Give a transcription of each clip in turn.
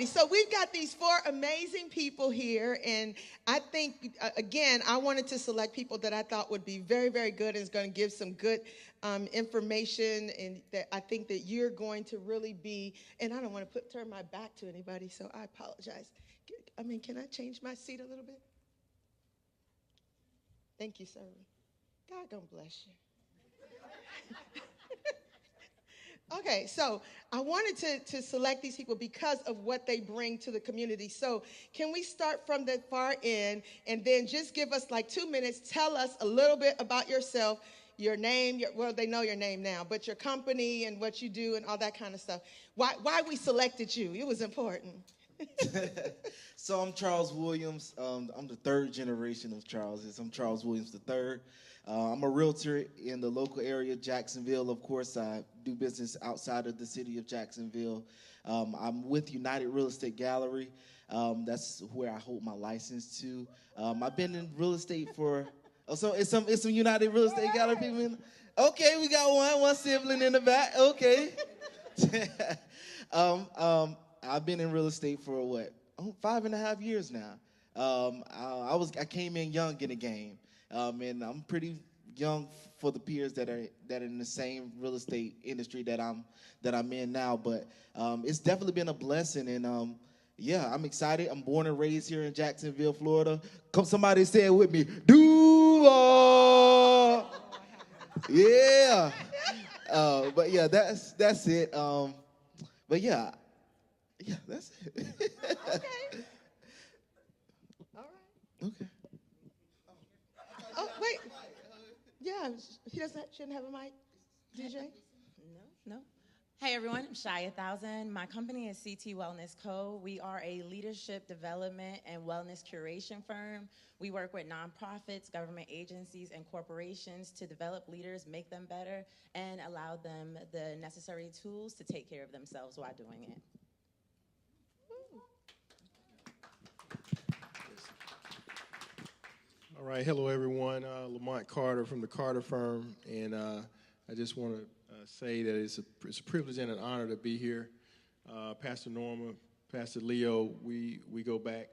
So we've got these four amazing people here, and I think, again, I wanted to select people that I thought would be very, very good and is going to give some good information, and that I think that you're going to really be, and I don't want to turn my back to anybody, so I apologize. Can I change my seat a little bit? Thank you, sir. God gonna bless you. Okay, so I wanted to select these people because of what they bring to the community. So can we start from the far end and then just give us like 2 minutes, tell us a little bit about yourself, your name, well, they know your name now, but your company and what you do and all that kind of stuff. Why we selected you? It was important. So I'm Charles Williams. I'm the third generation of Charleses. I'm Charles Williams III. I'm a realtor in the local area, Jacksonville. Of course, I do business outside of the city of Jacksonville. I'm with United Real Estate Gallery. That's where I hold my license to. I've been in real estate for. Oh, so it's some United Real Estate Gallery people in. Okay, we got one sibling in the back. Okay. I've been in real estate for 5.5 years now. I came in young in the game. And I'm pretty young for the peers that are in the same real estate industry that I'm in now. But it's definitely been a blessing, and I'm excited. I'm born and raised here in Jacksonville, Florida. Come, somebody say it with me. Yeah. But yeah, that's it. But yeah, that's it. Okay. All right. Okay. Oh, wait. Yeah, shouldn't have a mic, DJ? No. Hey, everyone. I'm Cheya Thousand. My company is CT Wellness Co. We are a leadership development and wellness curation firm. We work with nonprofits, government agencies, and corporations to develop leaders, make them better, and allow them the necessary tools to take care of themselves while doing it. All right, hello everyone. Lamont Carter from the Carter Firm, and I just want to say that it's a privilege and an honor to be here. Pastor Norma, Pastor Leo, we go back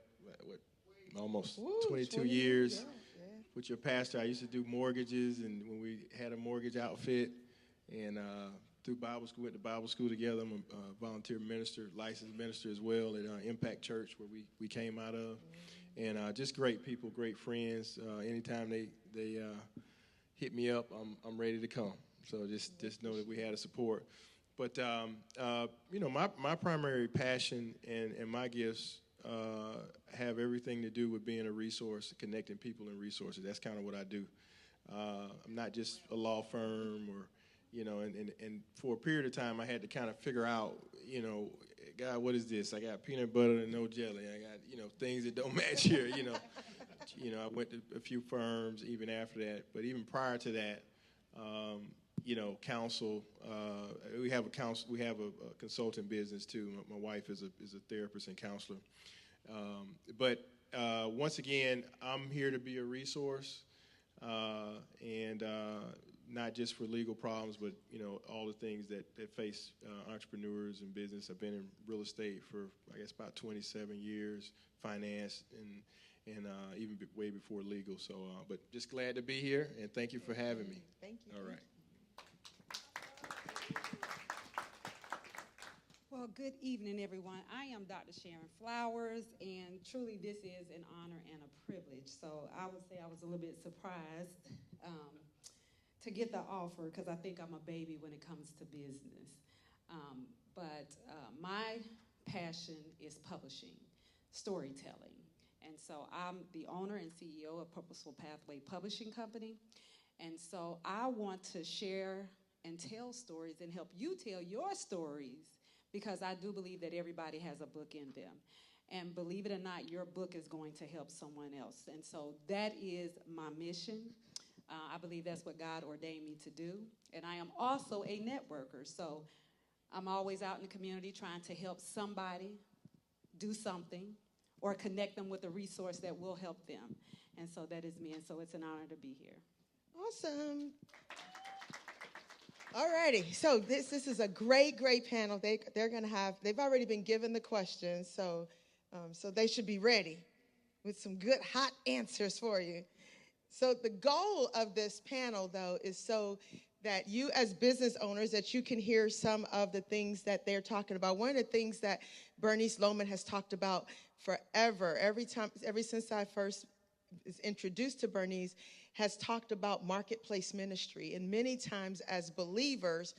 almost 22 years. Yeah. With your pastor, I used to do mortgages, and when we had a mortgage outfit, and through Bible school, went to Bible school together. I'm a volunteer minister, licensed minister as well at Impact Church, where we came out of. And just great people, great friends. Anytime they hit me up, I'm ready to come. So just know that we had a support. But my primary passion and my gifts have everything to do with being a resource, connecting people and resources. That's kind of what I do. I'm not just a law firm or and for a period of time I had to kind of figure out God, what is this? I got peanut butter and no jelly. I got, things that don't match here, I went to a few firms even after that. But even prior to that, counsel, we have a consulting business too. My wife is a therapist and counselor. But once again, I'm here to be a resource, and not just for legal problems, but all the things that face entrepreneurs and business. I've been in real estate for I guess about 27 years, finance, and even way before legal. So, but just glad to be here, and thank you for having me. Thank you. All right. Well, good evening, everyone. I am Dr. Sharon Flowers, and truly this is an honor and a privilege. So I would say I was a little bit surprised to get the offer, because I think I'm a baby when it comes to business. But my passion is publishing, storytelling. And so I'm the owner and CEO of Purposeful Pathway Publishing Company. And so I want to share and tell stories and help you tell your stories, because I do believe that everybody has a book in them. And believe it or not, your book is going to help someone else. And so that is my mission. I believe that's what God ordained me to do. And I am also a networker. So I'm always out in the community trying to help somebody do something or connect them with a resource that will help them. And so that is me. And so it's an honor to be here. Awesome. All righty. So this is a great panel. They've already been given the questions, so they should be ready with some good hot answers for you. So the goal of this panel, though, is so that you as business owners, that you can hear some of the things that they're talking about. One of the things that Bernice Loman has talked about forever, ever since I first was introduced to Bernice, has talked about marketplace ministry. And many times as believers,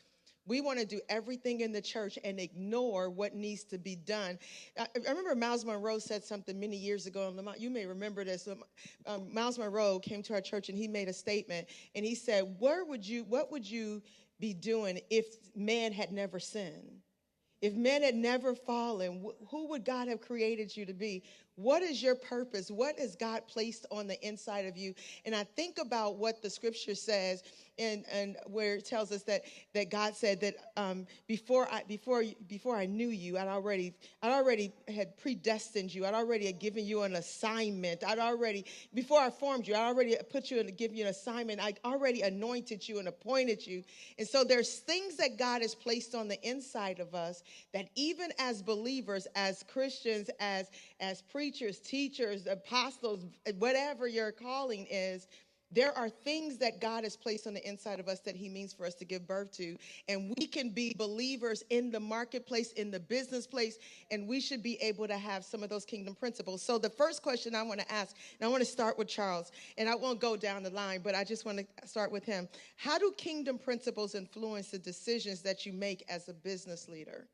we want to do everything in the church and ignore what needs to be done. I remember Miles Monroe said something many years ago, and Lamont, you may remember this. Miles Monroe came to our church and he made a statement, and he said, what would you be doing if man had never sinned? If men had never fallen, who would God have created you to be? What is your purpose? What has God placed on the inside of you? And I think about what the scripture says, and where it tells us that God said that before I knew you, I'd already had predestined you. I'd already had given you an assignment. Before I formed you, I already put you in to give you an assignment. I already anointed you and appointed you. And so there's things that God has placed on the inside of us that even as believers, as Christians, as preachers, teachers, apostles, whatever your calling is, there are things that God has placed on the inside of us that he means for us to give birth to. And we can be believers in the marketplace, in the business place, and we should be able to have some of those kingdom principles. So the first question I want to ask, and I want to start with Charles, and I won't go down the line, but I just want to start with him. How do kingdom principles influence the decisions that you make as a business leader?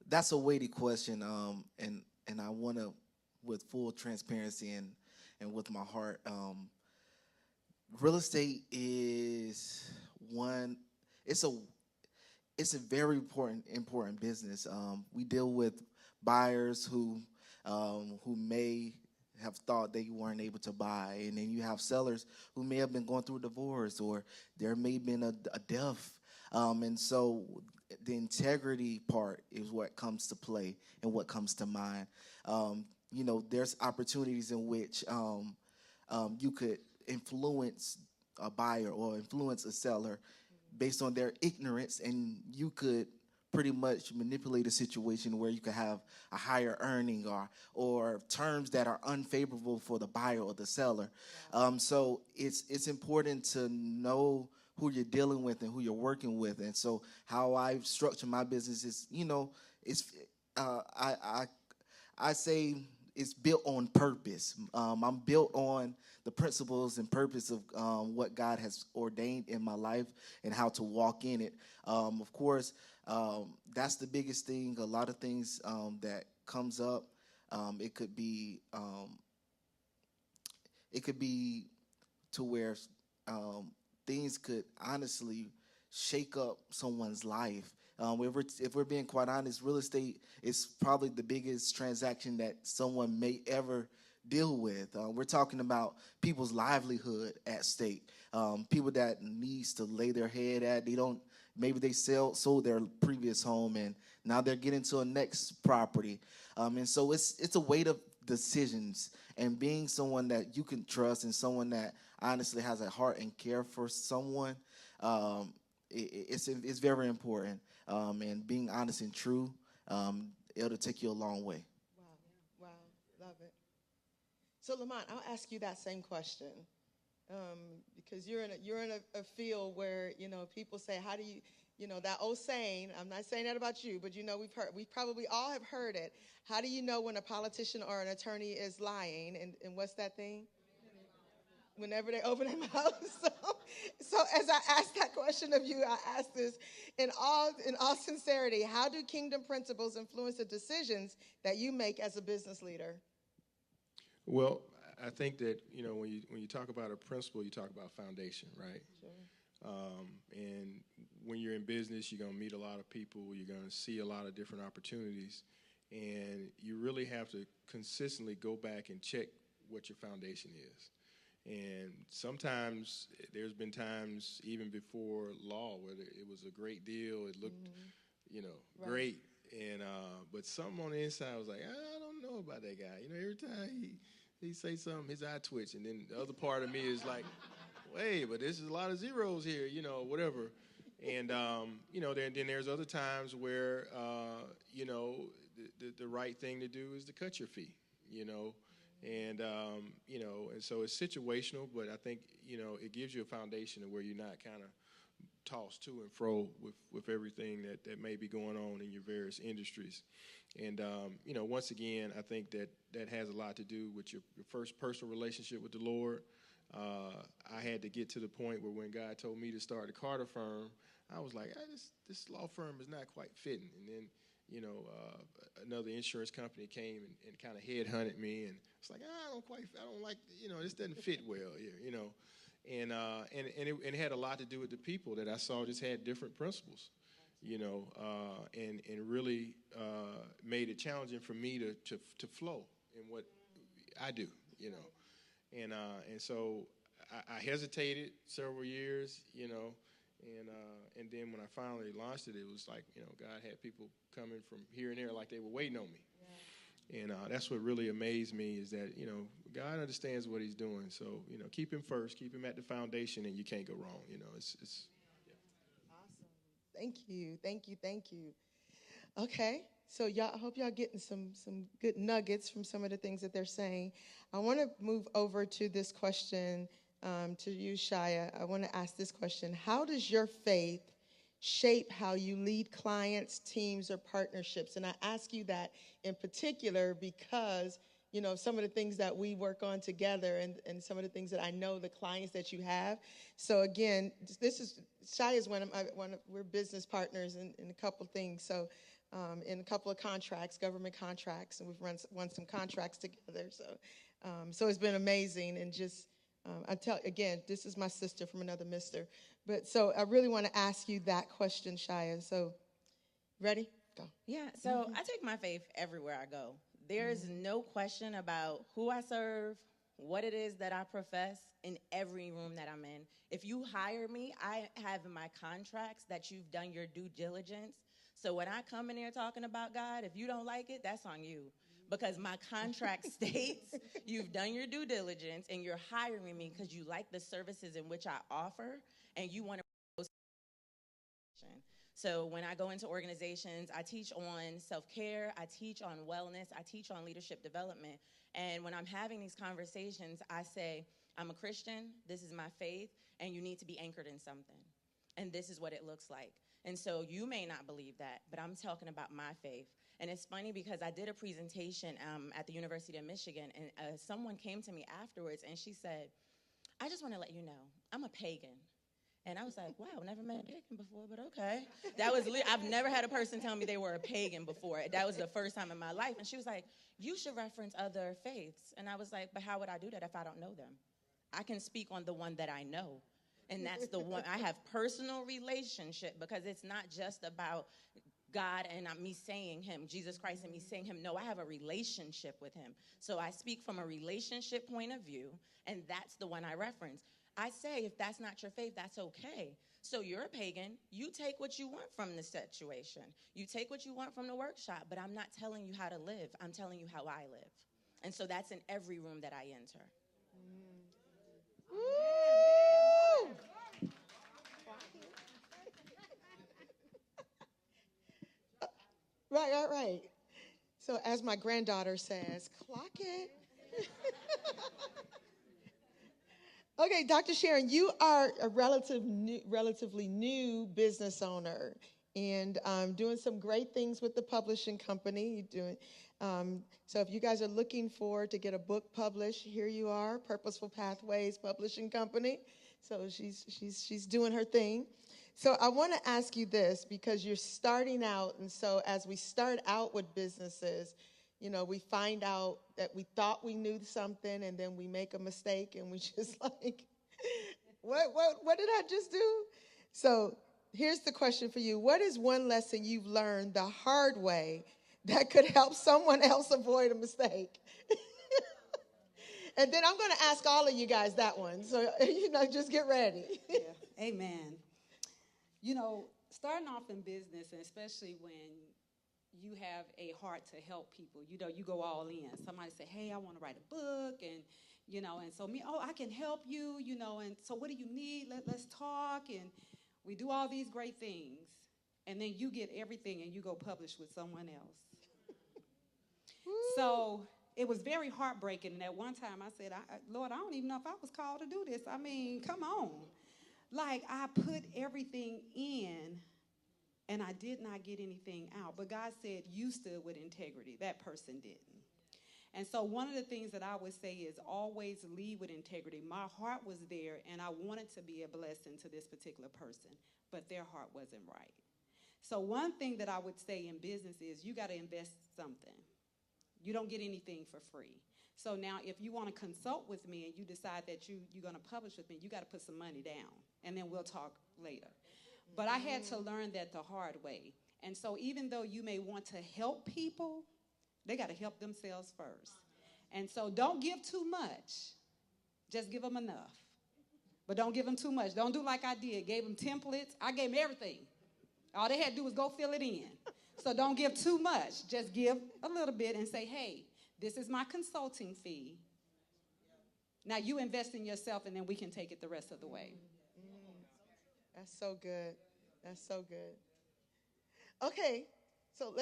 That's a weighty question, and I want to, with full transparency and with my heart, real estate is one. It's a very important business. We deal with buyers who may have thought they weren't able to buy, and then you have sellers who may have been going through a divorce, or there may have been a death, and so the integrity part is what comes to play and what comes to mind. There's opportunities in which you could influence a buyer or influence a seller based on their ignorance, and you could pretty much manipulate a situation where you could have a higher earning or terms that are unfavorable for the buyer or the seller. So it's important to know who you're dealing with and who you're working with. And so how I structure my business is, I say it's built on purpose. I'm built on the principles and purpose of what God has ordained in my life and how to walk in it. Of course, that's the biggest thing. A lot of things that comes up, it could be to where things could honestly shake up someone's life. If we're being quite honest, real estate is probably the biggest transaction that someone may ever deal with. We're talking about people's livelihood at stake. People that needs to lay their head at. Maybe they sold their previous home and now they're getting to a next property. And so it's a weight of decisions, and being someone that you can trust and someone that honestly has a heart and care for someone, it's very important. And being honest and true, it'll take you a long way. Wow, love it. So Lamont, I'll ask you that same question, because you're in a field where people say, how do you, that old saying? I'm not saying that about you, but we probably all have heard it. How do you know when a politician or an attorney is lying? And what's that thing? Whenever they open their mouth. So as I ask that question of you, I ask this in all sincerity: how do kingdom principles influence the decisions that you make as a business leader? Well, I think that when you talk about a principle, you talk about foundation, right? Sure. And when you're in business, you're gonna meet a lot of people. You're gonna see a lot of different opportunities, and you really have to consistently go back and check what your foundation is. And sometimes there's been times even before law where it was a great deal. It looked, right, great. And but something on the inside was like, I don't know about that guy. Every time he say something, his eye twitch. And then the other part of me is like, hey, but this is a lot of zeros here, whatever. And, then there's other times where, the right thing to do is to cut your fee, and, and so it's situational, but I think, it gives you a foundation of where you're not kind of tossed to and fro with everything that may be going on in your various industries. And, once again, I think that has a lot to do with your first personal relationship with the Lord. I had to get to the point where when God told me to start a Carter firm, I was like, this law firm is not quite fitting. And then, another insurance company came and kind of headhunted me, and it's like, I don't like, this doesn't fit well here, And it had a lot to do with the people that I saw just had different principles, and really made it challenging for me to flow in what I do, And so I hesitated several years, and then when I finally launched it, it was like, God had people coming from here and there like they were waiting on me. Yeah. And that's what really amazed me is that, God understands what he's doing. So, keep him first, keep him at the foundation, and you can't go wrong. It's Awesome. Thank you. Okay. So I hope y'all getting some good nuggets from some of the things that they're saying. I want to move over to this question to you, Cheya. I want to ask this question. How does your faith shape how you lead clients, teams, or partnerships? And I ask you that in particular because, some of the things that we work on together and some of the things that I know the clients that you have. So again, Cheya is we're business partners in a couple things. So in a couple of contracts, government contracts, and we've won some contracts together. So it's been amazing. And just, this is my sister from another mister. But so I really want to ask you that question, Cheya. So ready? Go. Yeah, so I take my faith everywhere I go. There's no question about who I serve, what it is that I profess in every room that I'm in. If you hire me, I have in my contracts that you've done your due diligence. So when I come in here talking about God, if you don't like it, that's on you. Because my contract states you've done your due diligence and you're hiring me because you like the services in which I offer and you want to. So when I go into organizations, I teach on self-care, I teach on wellness, I teach on leadership development. And when I'm having these conversations, I say, I'm a Christian, this is my faith, and you need to be anchored in something. And this is what it looks like. And so you may not believe that, but I'm talking about my faith. And it's funny because I did a presentation at the University of Michigan, and someone came to me afterwards, and she said, I just want to let you know, I'm a pagan. And I was like, wow, never met a pagan before, but okay. I've never had a person tell me they were a pagan before. That was the first time in my life. And she was like, you should reference other faiths. And I was like, but how would I do that if I don't know them? I can speak on the one that I know. And that's the one I have personal relationship, because it's not just about God and me saying him, Jesus Christ and me saying him. No, I have a relationship with him. So I speak from a relationship point of view, and that's the one I reference. I say, if that's not your faith, that's okay. So you're a pagan. You take what you want from the situation. You take what you want from the workshop, but I'm not telling you how to live. I'm telling you how I live. And so that's in every room that I enter. Right. So as my granddaughter says, clock it. Okay, Dr. Sharon, you are a relatively new business owner and doing some great things with the publishing company. So if you guys are looking to get a book published, here you are, Purposeful Pathways Publishing Company. So she's doing her thing. So I want to ask you this, because you're starting out, and so as we start out with businesses, we find out that we thought we knew something, and then we make a mistake, and we just like, what did I just do? So here's the question for you. What is one lesson you've learned the hard way that could help someone else avoid a mistake? And then I'm going to ask all of you guys that one. So, just get ready. Yeah. Amen. Starting off in business, and especially when you have a heart to help people, you go all in. Somebody say, hey, I want to write a book, and And so I can help you, and so what do you need? Let's talk, and we do all these great things, and then you get everything and you go publish with someone else. So it was very heartbreaking, and at one time I said, Lord, I don't even know if I was called to do this. I mean, come on. Like, I put everything in, and I did not get anything out. But God said, you stood with integrity. That person didn't. And so one of the things that I would say is always lead with integrity. My heart was there, and I wanted to be a blessing to this particular person, but their heart wasn't right. So one thing that I would say in business is you got to invest something. You don't get anything for free. So now if you want to consult with me and you decide that you're going to publish with me, you got to put some money down, and then we'll talk later. But I had to learn that the hard way. And so even though you may want to help people, they got to help themselves first. And so don't give too much. Just give them enough. But don't give them too much. Don't do like I did. Gave them templates. I gave them everything. All they had to do was go fill it in. So don't give too much. Just give a little bit and say, hey, this is my consulting fee. Now you invest in yourself, and then we can take it the rest of the way. That's so good. That's so good. Okay, so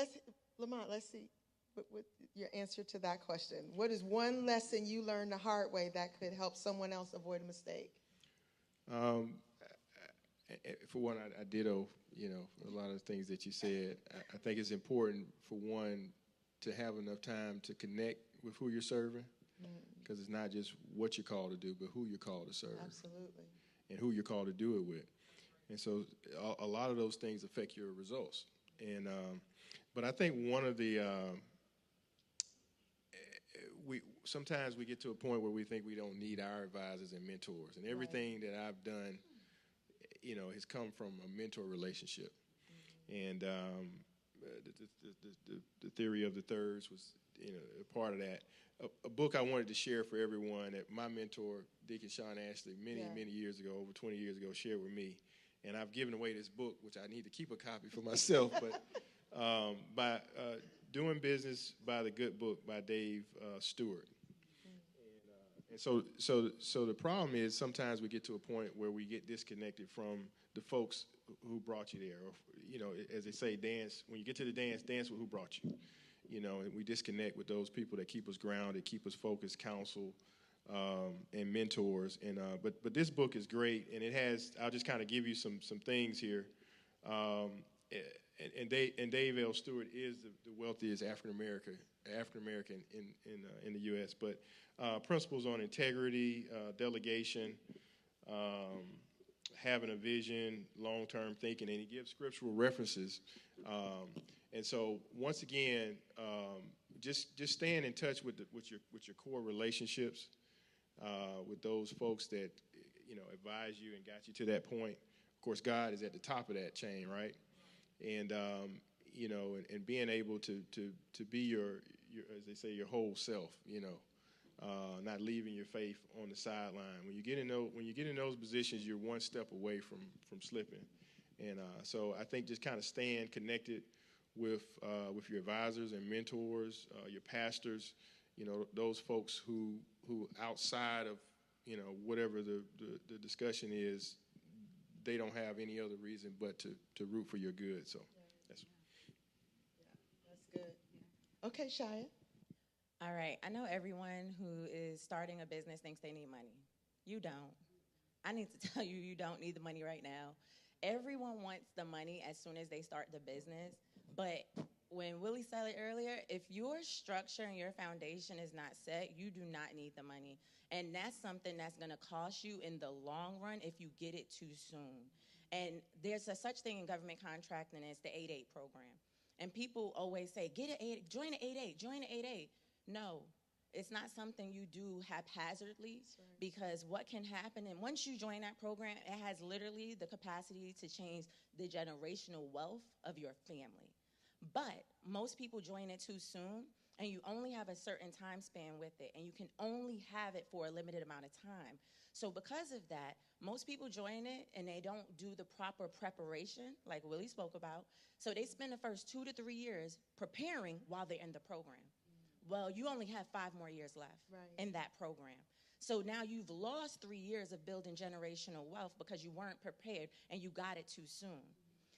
Lamont, let's see what your answer to that question. What is one lesson you learned the hard way that could help someone else avoid a mistake? For one, I ditto, a lot of the things that you said. I think it's important, for one, to have enough time to connect with who you're serving, because it's not just what you're called to do, but who you're called to serve. Absolutely. And who you're called to do it with. And so a lot of those things affect your results. And but I think one of the sometimes we get to a point where we think we don't need our advisors and mentors, and everything that I've done, has come from a mentor relationship. And the theory of the thirds was, a part of that. A book I wanted to share for everyone that my mentor, Deacon Sean Ashley, many years ago, over 20 years ago, shared with me. And I've given away this book, which I need to keep a copy for myself. But by Doing Business by the Good Book by Dave Stewart. And so the problem is sometimes we get to a point where we get disconnected from the folks who brought you there. Or, as they say, dance. When you get to the dance with who brought you. And we disconnect with those people that keep us grounded, keep us focused, counsel, and mentors. And but this book is great, and it has. I'll just kind of give you some things here. And Dave L. Stewart is the wealthiest African American in the U.S. But principles on integrity, delegation, having a vision, long-term thinking, and he gives scriptural references. And so once again, just staying in touch with your core relationships, with those folks that advise you and got you to that point. Of course, God is at the top of that chain, right? And and being able to be your as they say, your whole self, not leaving your faith on the sideline. When you get in those positions, you're one step away from slipping. And so I think just kind of staying connected with your advisors and mentors, your pastors, those folks who outside of whatever the discussion is, they don't have any other reason but to root for your good. So that's good. Okay, Cheya. All right. I know everyone who is starting a business thinks they need money. You don't. I need to tell you, you don't need the money right now. Everyone wants the money as soon as they start the business. But when Willie said it earlier, if your structure and your foundation is not set, you do not need the money. And that's something that's going to cost you in the long run if you get it too soon. And there's a such thing in government contracting as the 8-8 program. And people always say, join the 8-8, join the 8-8. No, it's not something you do haphazardly, because what can happen, and once you join that program, it has literally the capacity to change the generational wealth of your family. But most people join it too soon, and you only have a certain time span with it, and you can only have it for a limited amount of time. So because of that, most people join it, and they don't do the proper preparation, like Willie spoke about. So they spend the first 2 to 3 years preparing while they're in the program. Well, you only have 5 more years left in that program. So now you've lost 3 years of building generational wealth because you weren't prepared and you got it too soon.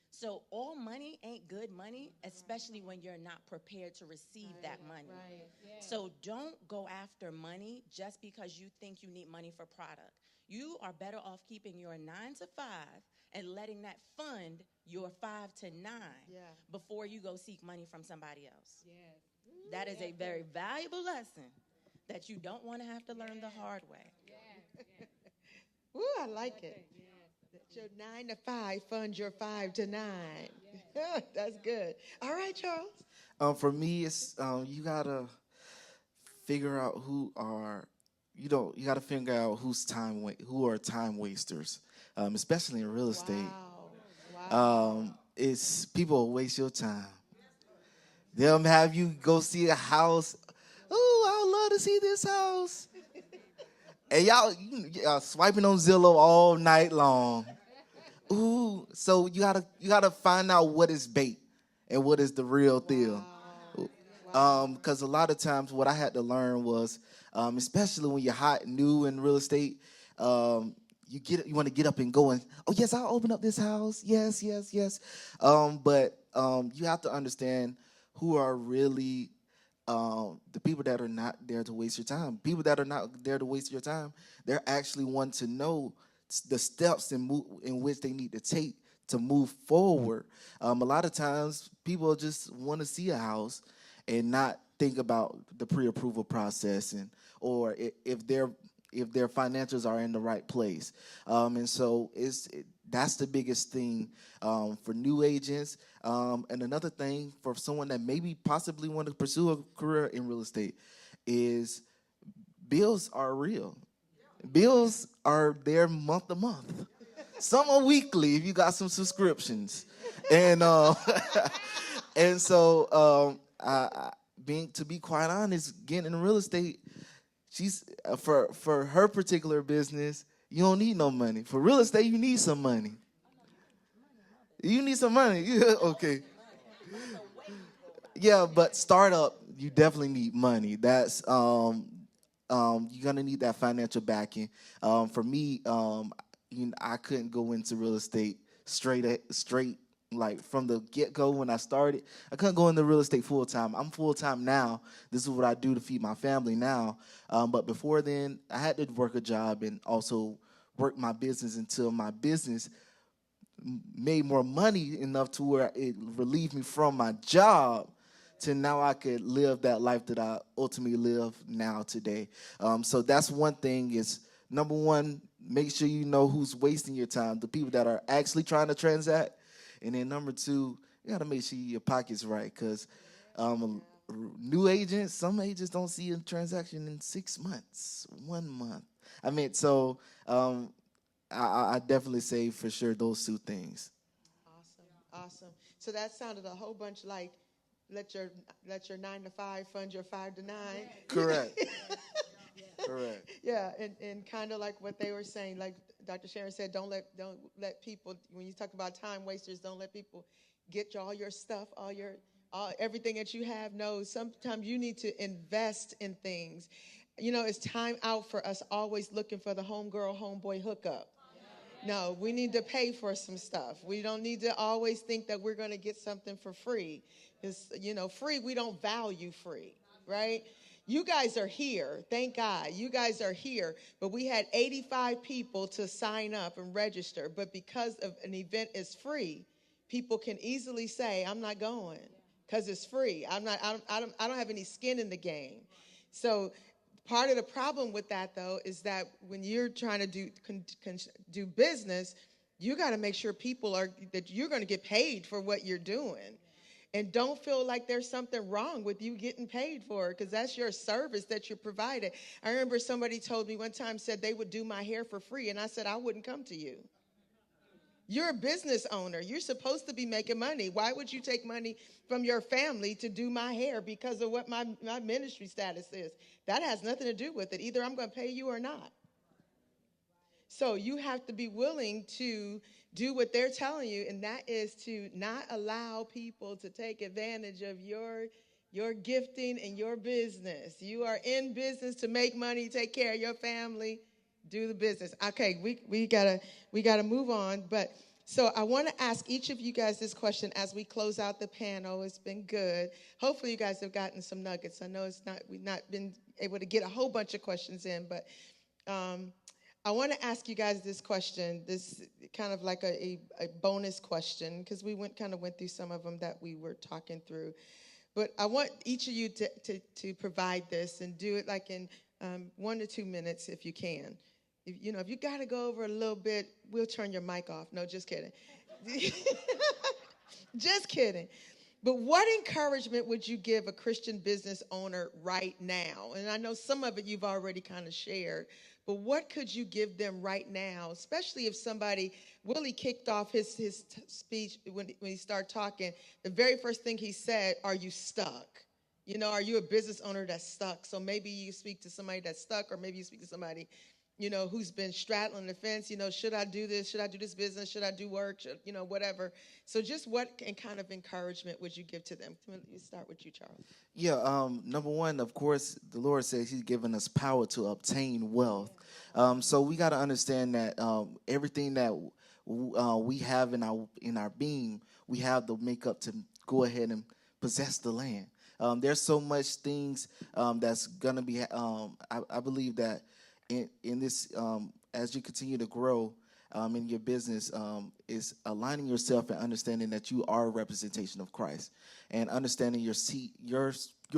So all money ain't good money, especially when you're not prepared to receive that money. Right. So don't go after money just because you think you need money for product. You are better off keeping your 9 to 5 and letting that fund your 5 to 9 before you go seek money from somebody else. Yes. That is a very valuable lesson that you don't want to have to learn the hard way. Ooh, I like it. That your 9 to 5 fund your 5 to 9. That's good. All right, Charles. For me, it's you gotta figure out who are you gotta figure out who are time wasters, especially in real estate. Wow. It's people waste your time. They'll have you go see a house. Oh, I would love to see this house. And y'all swiping on Zillow all night long. Ooh, so you gotta find out what is bait and what is the real deal. Because a lot of times what I had to learn was, especially when you're hot and new in real estate, you want to get up and go and, oh yes, I'll open up this house. Yes. But you have to understand who are really the people that are not there to waste your time. People that are not there to waste your time, they're actually want to know the steps in which they need to take to move forward. A lot of times people just want to see a house and not think about the pre-approval process or if their financials are in the right place. And so that's the biggest thing for new agents. And another thing for someone that maybe possibly want to pursue a career in real estate is bills are real. Bills are there month to month. Some are weekly if you got some subscriptions. And and so to be quite honest, getting in real estate, she's for her particular business, you don't need no money. For real estate, you need some money. You need some money. Yeah, okay. Yeah, but startup, you definitely need money. That's you're gonna need that financial backing. For me, I couldn't go into real estate straight like from the get-go when I started. I couldn't go into real estate full-time. I'm full-time now. This is what I do to feed my family now. But before then, I had to work a job and also work my business until my business made more money enough to where it relieved me from my job to now I could live that life that I ultimately live now today. So that's one thing is, number one, make sure you know who's wasting your time, the people that are actually trying to transact. And then number two, you got to make sure your pocket's right because new agents, some agents don't see a transaction in 6 months, 1 month. I mean, so I definitely say for sure those two things. Awesome. So that sounded a whole bunch like let your 9 to 5 fund your 5 to 9. Correct. Correct. Yeah, and kind of like what they were saying, like Dr. Sharon said, don't let people, when you talk about time wasters, don't let people get all your stuff, everything that you have. No, sometimes you need to invest in things. It's time out for us always looking for the homegirl, homeboy hookup. No, we need to pay for some stuff. We don't need to always think that we're going to get something for free. Because, free, we don't value free, right? You guys are here. Thank God. You guys are here. But we had 85 people to sign up and register. But because of an event is free, people can easily say, I'm not going because it's free. I don't have any skin in the game. So part of the problem with that, though, is that when you're trying to do business, you got to make sure that you're going to get paid for what you're doing. And don't feel like there's something wrong with you getting paid for it because that's your service that you're providing. I remember somebody told me one time, said they would do my hair for free. And I said, I wouldn't come to you. You're a business owner. You're supposed to be making money. Why would you take money from your family to do my hair because of what my ministry status is? That has nothing to do with it. Either I'm going to pay you or not. So you have to be willing to do what they're telling you, and that is to not allow people to take advantage of your your gifting and your business. You are in business to make money, take care of your family, do the business. Okay, we gotta move on. But so I want to ask each of you guys this question as we close out the panel. It's been good. Hopefully you guys have gotten some nuggets. I know we've not been able to get a whole bunch of questions in, but I want to ask you guys this question. This kind of like a bonus question, because we went through some of them that we were talking through. But I want each of you to provide this and do it like in 1 to 2 minutes if you can. If you got to go over a little bit, we'll turn your mic off. No, just kidding. Just kidding. But what encouragement would you give a Christian business owner right now? And I know some of it you've already kind of shared, but what could you give them right now, especially if somebody, Willie kicked off his speech when he started talking, the very first thing he said, are you stuck? Are you a business owner that's stuck? So maybe you speak to somebody that's stuck, or maybe you speak to somebody who's been straddling the fence, should I do this? Should I do this business? Should I do work? Whatever. So just what kind of encouragement would you give to them? Let me start with you, Charles. Yeah, number one, of course, the Lord says he's given us power to obtain wealth. So we got to understand that everything that we have in our being, we have the makeup to go ahead and possess the land. There's so much things that's going to be, I believe that in this, as you continue to grow in your business, is aligning yourself and understanding that you are a representation of Christ, and understanding your seat, your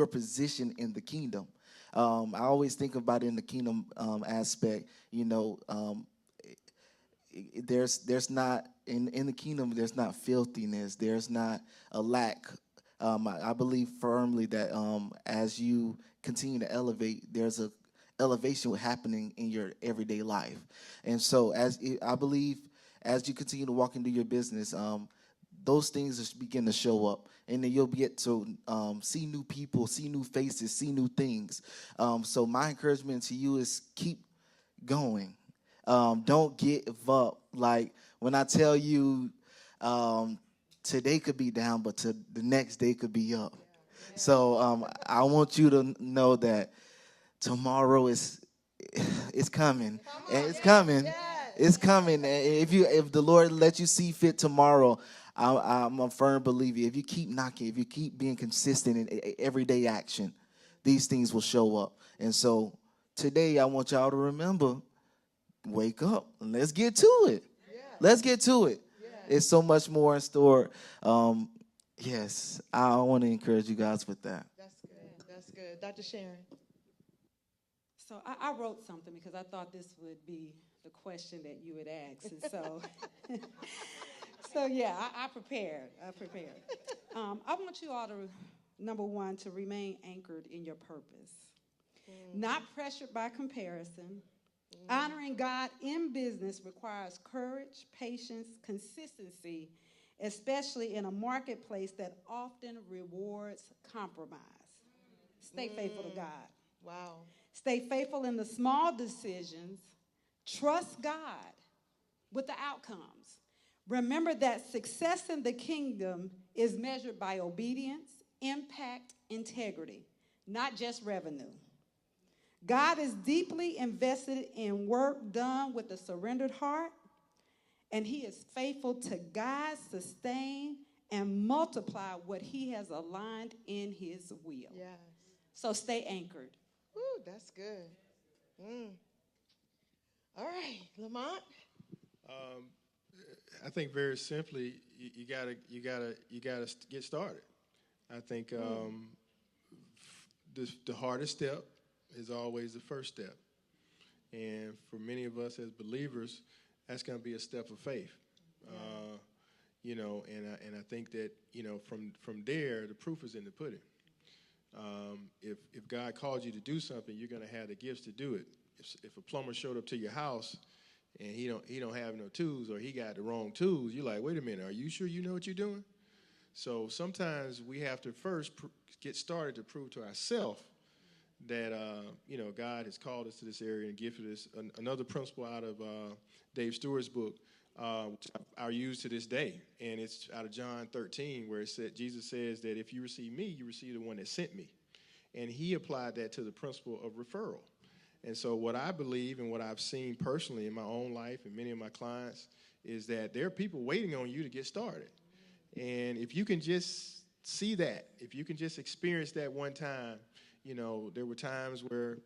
position in the kingdom. I always think about it in the kingdom aspect. There's not in the kingdom. There's not filthiness. There's not a lack. I believe firmly that as you continue to elevate, there's a elevation happening in your everyday life. And so I believe as you continue to walk into your business, those things begin to show up, and then you'll get to see new people, see new faces, see new things. So my encouragement to you is keep going. Don't give up. Like when I tell you today could be down, but the next day could be up. So I want you to know that tomorrow is coming, and it's coming. It's coming. If the Lord lets you see fit tomorrow, I'm a firm believer. If you keep knocking, if you keep being consistent in everyday action, these things will show up. And so today, I want y'all to remember: wake up and let's get to it. Let's get to it. It's so much more in store. Yes, I want to encourage you guys with that. That's good. That's good, Dr. Sharon. So I wrote something because I thought this would be the question that you would ask. And so yeah, I prepared. I want you all to, number one, to remain anchored in your purpose. Not pressured by comparison. Honoring God in business requires courage, patience, consistency, especially in a marketplace that often rewards compromise. Stay faithful to God. Wow. Stay faithful in the small decisions. Trust God with the outcomes. Remember that success in the kingdom is measured by obedience, impact, integrity, not just revenue. God is deeply invested in work done with a surrendered heart, and he is faithful to guide, sustain, and multiply what he has aligned in his will. Yes. So stay anchored. Ooh, that's good. All right, Lamont. I think very simply, you gotta get started. I think the hardest step is always the first step, and for many of us as believers, that's going to be a step of faith. And I think that from there, the proof is in the pudding. If God called you to do something, you're going to have the gifts to do it. If a plumber showed up to your house and he don't have no tools, or he got the wrong tools, you're like, wait a minute, are you sure you know what you're doing? So sometimes we have to first get started to prove to ourselves that God has called us to this area and gifted us. Another principle out of Dave Stewart's book, which I use to this day. And it's out of John 13, where it said, Jesus says that if you receive me, you receive the one that sent me. And he applied that to the principle of referral. And so what I believe and what I've seen personally in my own life and many of my clients is that there are people waiting on you to get started. And if you can just see that, if you can just experience that one time, there were times where,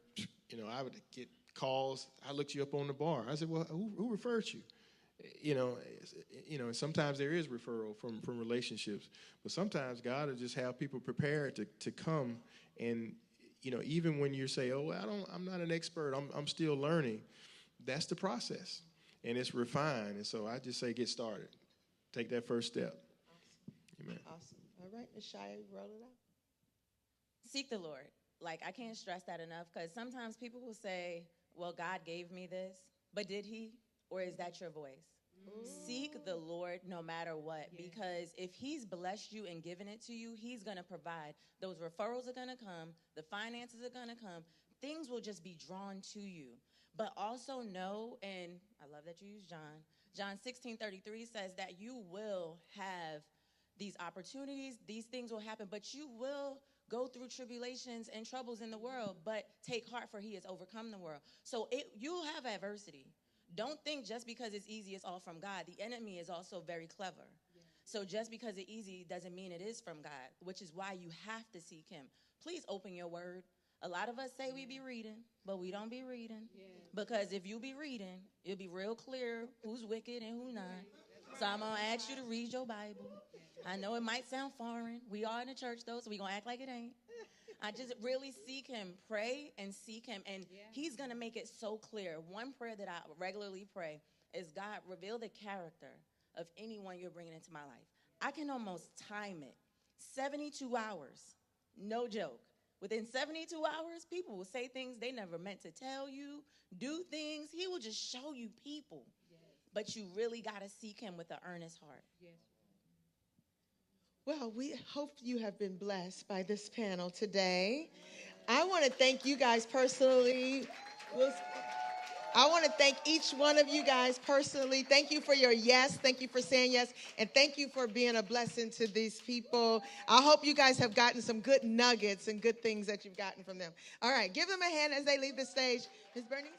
I would get calls. I looked you up on the bar. I said, well, who referred you? And sometimes there is referral from relationships, but sometimes God will just have people prepared to come. And even when you say, oh, I'm not an expert, I'm still learning, that's the process, and it's refined. And so I just say, get started, take that first step. Awesome. Amen. Awesome. All right, Ms. Cheya, roll it out. Seek the Lord. Like, I can't stress that enough, because sometimes people will say, well, God gave me this, but did he? Or is that your voice? Ooh. Seek the Lord no matter what, because if he's blessed you and given it to you, he's going to provide. Those referrals are going to come. The finances are going to come. Things will just be drawn to you. But also know, and I love that you use John. John 16:33 says that you will have these opportunities. These things will happen, but you will go through tribulations and troubles in the world. But take heart, for he has overcome the world. So you'll have adversity. Don't think just because it's easy, it's all from God. The enemy is also very clever. Yeah. So just because it's easy doesn't mean it is from God, which is why you have to seek him. Please open your word. A lot of us say we be reading, but we don't be reading. Yeah. Because if you be reading, it'll be real clear who's wicked and who's not. So I'm going to ask you to read your Bible. I know it might sound foreign. We are in the church, though, so we're going to act like it ain't. I just really seek him, pray and seek him, and he's going to make it so clear. One prayer that I regularly pray is, God, reveal the character of anyone you're bringing into my life. I can almost time it. 72 hours, no joke. Within 72 hours, people will say things they never meant to tell you, do things. He will just show you people. Yes. But you really got to seek him with an earnest heart. Yes. Well, we hope you have been blessed by this panel today. I want to thank you guys personally. I want to thank each one of you guys personally. Thank you for your yes. Thank you for saying yes. And thank you for being a blessing to these people. I hope you guys have gotten some good nuggets and good things that you've gotten from them. All right, give them a hand as they leave the stage. Ms. Bernice?